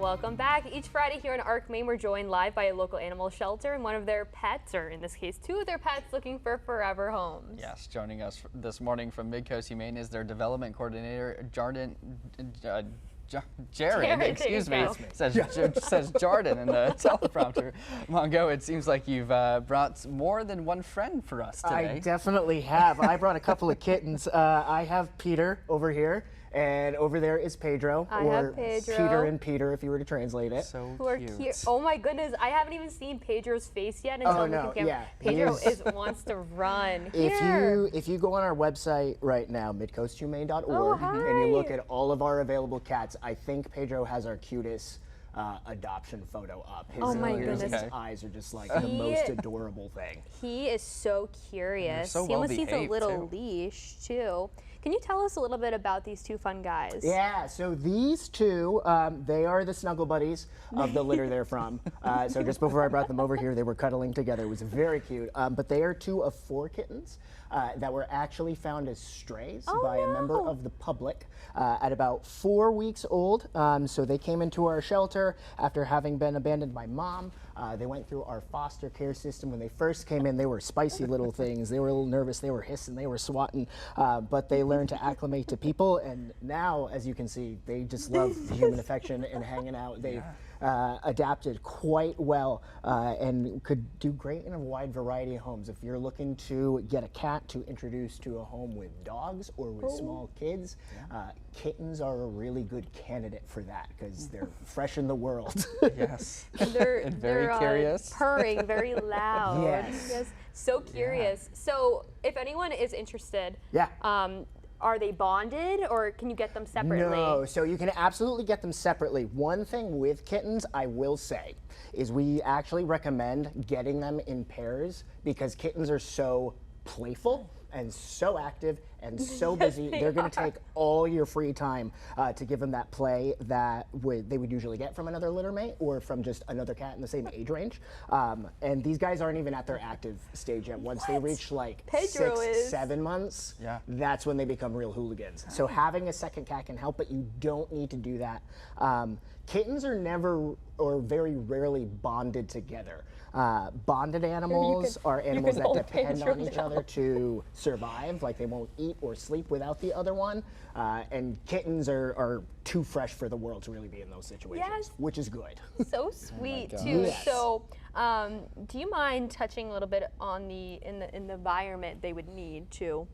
Welcome back. Each Friday here in Arc, Maine, we're joined live by a local animal shelter and one of their pets, or in this case, two of their pets, looking for forever homes. Yes, joining us this morning from Midcoast Humane is their development coordinator, Jared, excuse me, says Jarden in the teleprompter. Mongo, it seems like you've brought more than one friend for us today. I definitely have. I brought a couple of kittens. I have Peter over here, and over there is Pedro, or Peter and Peter if you were to translate it. So Who are cute. Oh my goodness, I haven't even seen Pedro's face yet until no, yeah. Pedro wants to run. If you go on our website right now, midcoasthumane.org, and you look at all of our available cats, I think Pedro has our cutest adoption photo up. His ears and his eyes are just like the most adorable thing. He is so curious. So he almost needs a well-behaved, little too. leash too. Can you tell us a little bit about these two fun guys? Yeah, so these two, they are the snuggle buddies of the litter they're from. So just before I brought them over here, they were cuddling together. It was very cute. But they are two of 4 kittens that were actually found as strays by a member of the public at about 4 weeks old. So they came into our shelter after having been abandoned by mom. They went through our foster care system. When they first came in, they were spicy little things. They were a little nervous. They were hissing. They were swatting. But they learned to acclimate to people. And now, as you can see, they just love human affection and hanging out. They've adapted quite well and could do great in a wide variety of homes. If you're looking to get a cat to introduce to a home with dogs or with small kids, kittens are a really good candidate for that because they're fresh in the world. Yes. They're very curious. Purring very loud. Yes. So curious. So if anyone is interested, are they bonded or can you get them separately? No, so you can absolutely get them separately. One thing with kittens, I will say, is we actually recommend getting them in pairs because kittens are so playful and so active and so busy. They're going to take all your free time to give them that play that they would usually get from another litter mate or from just another cat in the same age range. And these guys aren't even at their active stage yet. Once they reach like 6-7 months, that's when they become real hooligans. So having a second cat can help, but you don't need to do that. Kittens are never or very rarely bonded together. Bonded animals are animals that depend on each other to survive, like they won't eat or sleep without the other one. And kittens are too fresh for the world to really be in those situations, which is good. So sweet too. Yes. So do you mind touching a little bit on the environment they would need to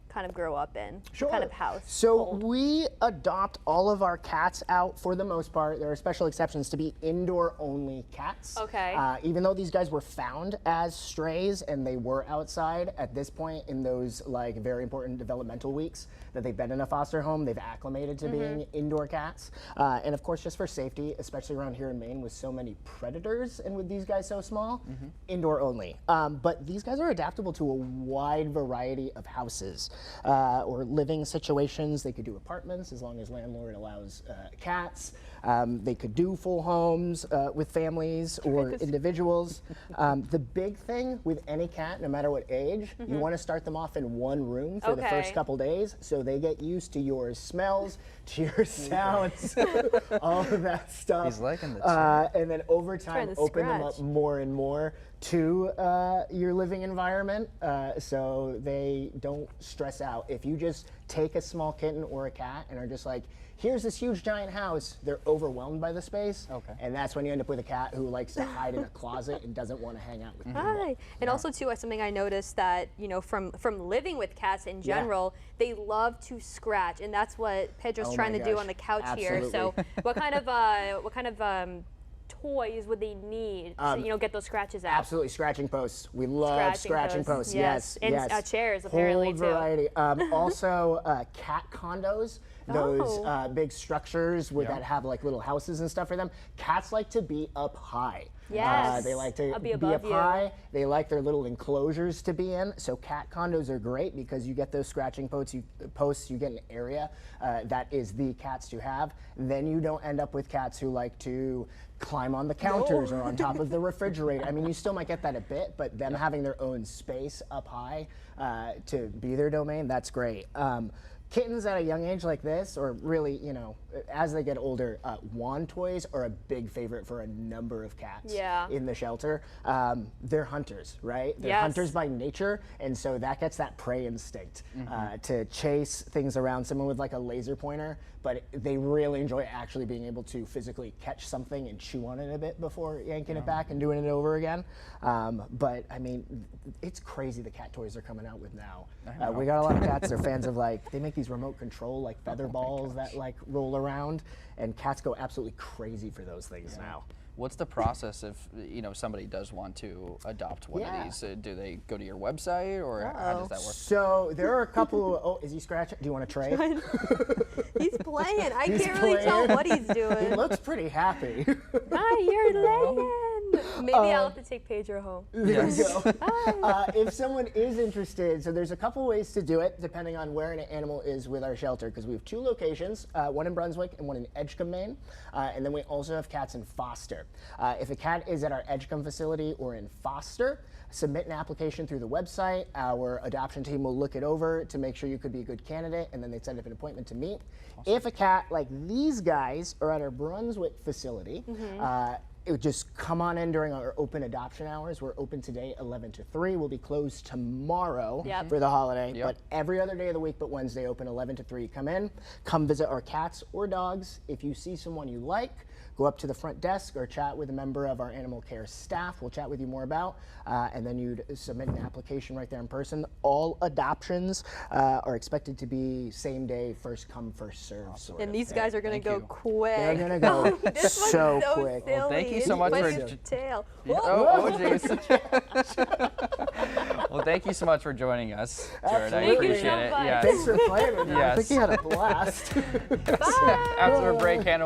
kind of grow up in? Sure. What kind of house? So we adopt all of our cats out for the most part. There are special exceptions to be indoor only cats. Okay. Even though these guys were found as strays and they were outside at this point in those like very important developmental weeks that they've been in a foster home, they've acclimated to being indoor cats. And of course, just for safety, especially around here in Maine with so many predators and with these guys so small, indoor only. But these guys are adaptable to a wide variety of houses. Or living situations. They could do apartments as long as landlord allows cats. They could do full homes with families or individuals. The big thing with any cat, no matter what age, you want to start them off in one room for the first couple days so they get used to your smells, to your sounds, all of that stuff. He's liking the and then over time, open them up more and more to your living environment so they don't stress out. If you just take a small kitten or a cat and are just like, here's this huge giant house, they're overwhelmed by the space. And that's when you end up with a cat who likes to hide in a closet and doesn't want to hang out with people. And also too, something I noticed that, you know, from living with cats in general, they love to scratch, and that's what Pedro's trying to do on the couch here. So what kind of toys would they need to get those scratches out? Absolutely, scratching posts. We love scratching posts. Yes, and chairs apparently too. Whole variety. Also, cat condos. Those big structures that have like little houses and stuff for them. Cats like to be up high. Yes. They like to be up high. They like their little enclosures to be in. So cat condos are great because you get those scratching posts. You get an area that is the cats to have. Then you don't end up with cats who like to climb on the counters or on top of the refrigerator. I mean, you still might get that a bit, but them having their own space up high to be their domain, that's great. kittens at a young age like this, or really, you know, as they get older, wand toys are a big favorite for a number of cats in the shelter. They're hunters, right? They're hunters by nature, and so that gets that prey instinct to chase things around someone with like a laser pointer, but they really enjoy actually being able to physically catch something and chew on it a bit before yanking it back and doing it over again. But I mean, it's crazy the cat toys are coming out with now. We got a lot of cats, they're fans of like, they make these remote control like feather balls that like roll around, and cats go absolutely crazy for those things now. What's the process if, you know, somebody does want to adopt one of these? Do they go to your website, or how does that work? So there are a couple. Oh, is he scratching? Do you want to trade? He's playing. I can't really tell what he's doing. He looks pretty happy. Hi, you're laying. Maybe I'll have to take Pedro home. There you go. If someone is interested, so there's a couple ways to do it depending on where an animal is with our shelter, because we have 2 locations, one in Brunswick and one in Edgecombe, Maine, and then we also have cats in foster. If a cat is at our Edgecombe facility or in foster, submit an application through the website. Our adoption team will look it over to make sure you could be a good candidate, and then they'd set up an appointment to meet. Awesome. If a cat like these guys are at our Brunswick facility, it would just come on in during our open adoption hours. We're open today 11 to 3. We'll be closed tomorrow for the holiday, but every other day of the week but Wednesday open 11 to 3. Come in, come visit our cats or dogs. If you see someone you like, go up to the front desk or chat with a member of our animal care staff. We'll chat with you more about, and then you'd submit an application right there in person. All adoptions are expected to be same day, first come, first serve. Sort and of these thing. guys are going to go quick. They're going to go so quick. Well, thank you so much for tail. jeez. Well, thank you so much for joining us, Jared. I appreciate it. Fun. Yes. Thanks for playing with me. I Yes. think you had a blast. After a break, Hannah